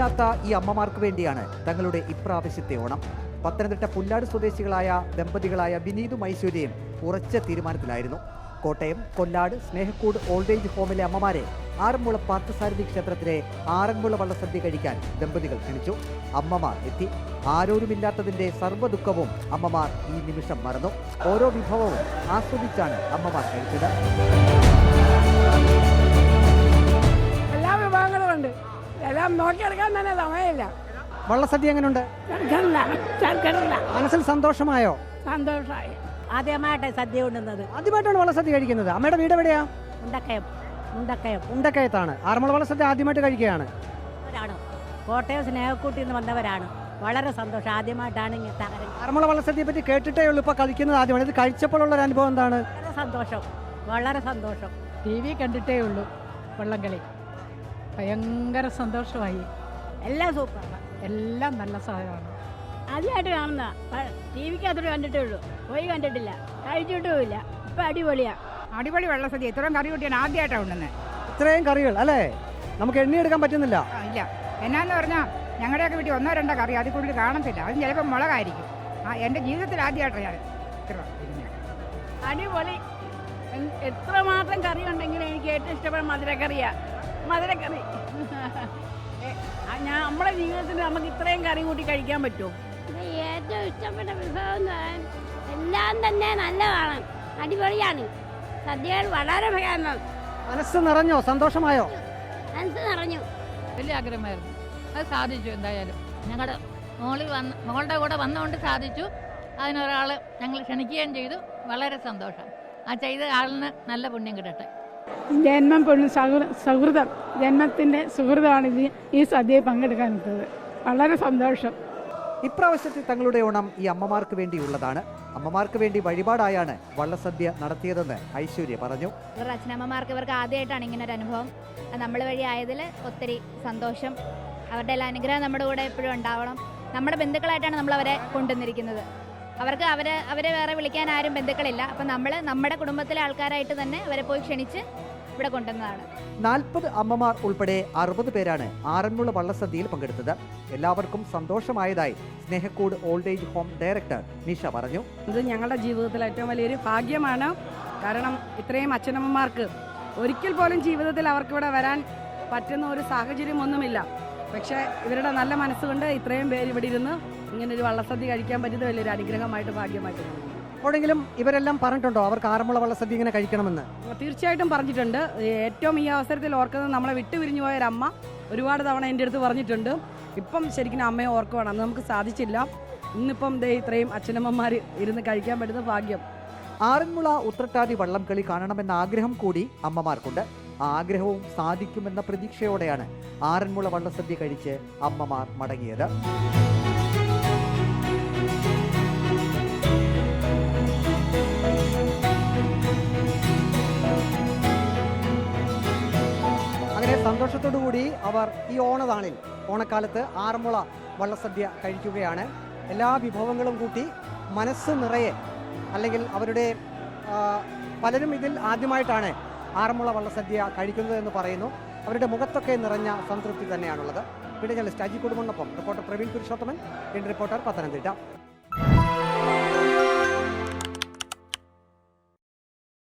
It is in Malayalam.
ആരുമില്ലാത്ത ഈ അമ്മമാർക്ക് വേണ്ടിയാണ് തങ്ങളുടെ ഇപ്രാവശ്യത്തെ ഓണം. പത്തനംതിട്ട പുല്ലാട് സ്വദേശികളായ ദമ്പതികളായ വിനീതും ഐശ്വര്യയും ഉറച്ച തീരുമാനത്തിലായിരുന്നു. കോട്ടയം കൊല്ലാട് സ്നേഹക്കൂട് ഓൾഡ് ഏജ് ഹോമിലെ അമ്മമാരെ ആറന്മുള പാർത്ഥസാരഥി ക്ഷേത്രത്തിലെ ആറന്മുള വള്ളസദ്യ കഴിക്കാൻ ദമ്പതികൾ ക്ഷണിച്ചു. അമ്മമാർ എത്തി. ആരോരുമില്ലാത്തതിന്റെ സർവ്വദുഃഖവും അമ്മമാർ ഈ നിമിഷം മറന്നു. ഓരോ വിഭവവും ആസ്വദിച്ചാണ് അമ്മമാർ കഴിച്ചത്. എല്ലാ വിഭവങ്ങളും ഉണ്ട്. എല്ലാം നോക്കിയെടുക്കാൻ തന്നെ സമയമില്ല. വള്ളസദ്യ എങ്ങനെയുണ്ട്? മനസ്സിൽ സന്തോഷമായോ? സന്തോഷമായി. ആദ്യമായിട്ട് സദ്യ ഉണ്ടുന്നത്. ആദ്യമായിട്ടാണ് വള്ളസദ്യ കഴിക്കുന്നത്. അമ്മയുടെ വീട് എവിടെയാ? ഉണ്ടക്കയത്താണ്. ആറന്മുള വള്ളസദ്യ ആദ്യമായിട്ട് കഴിക്കുകയാണ്. കോട്ടയം സ്നേഹക്കൂട്ടിൽ നിന്ന് വന്നവരാണ്. വളരെ സന്തോഷം. ആദ്യമായിട്ടാണ് ആറന്മുള വള്ളസദ്യയെ പറ്റി കേട്ടിട്ടേ ഉള്ളൂ, ഇപ്പൊ കഴിക്കുന്നത് ആദ്യമാണ്. ഇത് കഴിച്ചപ്പോഴുള്ള ഒരു അനുഭവം എന്താണ്? വളരെ സന്തോഷം. TV കണ്ടിട്ടേ ഉള്ളൂ. വള്ളംകളി ഭയങ്കര സന്തോഷമായി. എല്ലാം സൂപ്പറാണ്. എല്ലാം നല്ല സാധനമാണ്. ആദ്യമായിട്ട് കാണുന്ന TV-ക്കകത്തോട്ട് കണ്ടിട്ടേ ഉള്ളൂ. പോയി കണ്ടിട്ടില്ല, കഴിച്ചിട്ടുമില്ല. ഇപ്പം അടിപൊളിയാ. അടിപൊളി വള്ളസദ്യ. ഇത്രയും കറി കൂട്ടിയാണ് ആദ്യമായിട്ടാണ് ഉണ്ടെന്ന്. ഇത്രയും കറികൾ അല്ലേ? നമുക്ക് എണ്ണിയെടുക്കാൻ പറ്റുന്നില്ല. ഇല്ല, എന്നാന്ന് പറഞ്ഞാൽ ഞങ്ങളുടെയൊക്കെ വീട്ടിൽ 1-2 കറി അതിൽ കൂടുതൽ കാണത്തില്ല. അത് ചിലപ്പോൾ മുളകായിരിക്കും. എൻ്റെ ജീവിതത്തിൽ ആദ്യമായിട്ടാണ് ഞാൻ ഇത്ര. അടിപൊളി. എത്രമാത്രം കറി ഉണ്ടെങ്കിലും എനിക്ക് ഏറ്റവും ഇഷ്ടപ്പെടുന്ന മധുരക്കറി. നമ്മുടെ ജീവിതത്തിൽ നമുക്ക് ഇത്രയും കറി കൂട്ടി കഴിക്കാൻ പറ്റുമോ? ഏറ്റവും ഇഷ്ടപ്പെട്ട വിഭവം എല്ലാം തന്നെ നല്ലതാണ്, അടിപൊളിയാണ്. സദ്യകൾ വളരെ ഭയാനം. മനസ്സ് നിറഞ്ഞോ? സന്തോഷമായോ? മനസ്സ് നിറഞ്ഞു. വലിയ ആഗ്രഹമായിരുന്നു, അത് സാധിച്ചു. എന്തായാലും ഞങ്ങളുടെ മോളുടെ കൂടെ വന്നുകൊണ്ട് സാധിച്ചു. അതിനൊരാൾ ഞങ്ങൾ ക്ഷണിക്കുകയും ചെയ്തു. വളരെ സന്തോഷം. ആ ചെയ്ത ആളിന് നല്ല പുണ്യം കിട്ടട്ടെ. ജന്മം പൊണ്ണു സൗഹൃദം, ജന്മത്തിൻ്റെ സുഹൃതമാണ് ഈ സദ്യയിൽ പങ്കെടുക്കാനെത്തത്. വളരെ സന്തോഷം. ഇപ്രാവശ്യത്തെ തങ്ങളുടെ ഓണം ഈ അമ്മമാർക്ക് വേണ്ടിയുള്ളതാണ്. അമ്മമാർക്ക് വേണ്ടി വഴിപാടായാണ് വള്ളസദ്യ നടത്തിയതെന്ന് ഐശ്വര്യ പറഞ്ഞു. ഇവരുടെ അച്ഛനമ്മമാർക്ക് ഇവർക്ക് ആദ്യമായിട്ടാണ് ഇങ്ങനെ ഒരു അനുഭവം. നമ്മൾ വഴി ആയതിൽ ഒത്തിരി സന്തോഷം. അവരുടെ എല്ലാ അനുഗ്രഹം നമ്മുടെ കൂടെ എപ്പോഴും ഉണ്ടാവണം. നമ്മുടെ ബന്ധുക്കളായിട്ടാണ് നമ്മൾ അവരെ കൊണ്ടുവന്നിരിക്കുന്നത്. അവർക്ക് അവരെ വേറെ വിളിക്കാൻ ആരും ബന്ധുക്കളില്ല. അപ്പം നമ്മൾ നമ്മുടെ കുടുംബത്തിലെ ആൾക്കാരായിട്ട് തന്നെ അവരെ പോയി ക്ഷണിച്ച് ഇവിടെ കൊണ്ടുവന്നതാണ്. 40 അമ്മമാർ ഉൾപ്പെടെ 60 പേരാണ് ആറന്മുള വള്ളസദ്യയിൽ പങ്കെടുത്തത്. എല്ലാവർക്കും സന്തോഷമായതായി Snehakkoodu old age home director Nisha പറഞ്ഞു. ഇത് ഞങ്ങളുടെ ജീവിതത്തിൽ ഏറ്റവും വലിയൊരു ഭാഗ്യമാണ്. കാരണം ഇത്രയും അച്ഛനമ്മമാർക്ക് ഒരിക്കൽ പോലും ജീവിതത്തിൽ അവർക്കിവിടെ വരാൻ പറ്റുന്ന ഒരു സാഹചര്യമൊന്നുമില്ല. പക്ഷേ ഇവരുടെ നല്ല മനസ്സുകൊണ്ട് ഇത്രയും പേര് ഇവിടെ ഇരുന്ന് ഇങ്ങനൊരു വള്ളസദ്യ കഴിക്കാൻ പറ്റിയത് വലിയൊരു അനുഗ്രഹമായിട്ട്, ഭാഗ്യമായിട്ട്. എപ്പോഴെങ്കിലും ഇവരെല്ലാം പറഞ്ഞിട്ടുണ്ടോ അവർക്ക് ആറന്മുള വള്ളസദ്യ ഇങ്ങനെ കഴിക്കണമെന്ന്? തീർച്ചയായിട്ടും പറഞ്ഞിട്ടുണ്ട്. ഏറ്റവും ഈ അവസരത്തിൽ ഓർക്കുന്നത് നമ്മളെ വിട്ടുപിരിഞ്ഞു പോയൊരമ്മ ഒരുപാട് തവണ എൻ്റെ അടുത്ത് പറഞ്ഞിട്ടുണ്ട്. ഇപ്പം ശരിക്കും അമ്മയെ ഓർക്കുവാണ്. അന്ന് നമുക്ക് സാധിച്ചില്ല. ഇന്നിപ്പം ഇത്രയും അച്ഛനമ്മമാർ ഇരുന്ന് കഴിക്കാൻ പറ്റുന്ന ഭാഗ്യം. ആറന്മുള ഉത്രട്ടാതി വള്ളംകളി കാണണമെന്ന ആഗ്രഹം കൂടി അമ്മമാർക്കുണ്ട്. ആ ആഗ്രഹവും സാധിക്കുമെന്ന പ്രതീക്ഷയോടെയാണ് ആറന്മുള വള്ളസദ്യ കഴിച്ച് അമ്മമാർ മടങ്ങിയത്. അങ്ങനെ സന്തോഷത്തോടുകൂടി അവർ ഈ ഓണക്കാലത്ത് ആറന്മുള വള്ളസദ്യ കഴിക്കുകയാണ്. എല്ലാ വിഭവങ്ങളും കൂട്ടി മനസ്സ് നിറയെ, അല്ലെങ്കിൽ അവരുടെ പലരും ഇതിൽ ആദ്യമായിട്ടാണ് ആറന്മുള വള്ളസദ്യ കഴിക്കുന്നത് എന്ന് പറയുന്നു. അവരുടെ മുഖത്തൊക്കെ നിറഞ്ഞ സംതൃപ്തി തന്നെയാണുള്ളത്. വീഡിയോ ജേർണലിസ്റ്റ് അജി കുടുംബനൊപ്പം റിപ്പോർട്ടർ പ്രവീൺ പുരുഷോത്തമൻ, റിപ്പോർട്ടർ പത്തനംതിട്ട.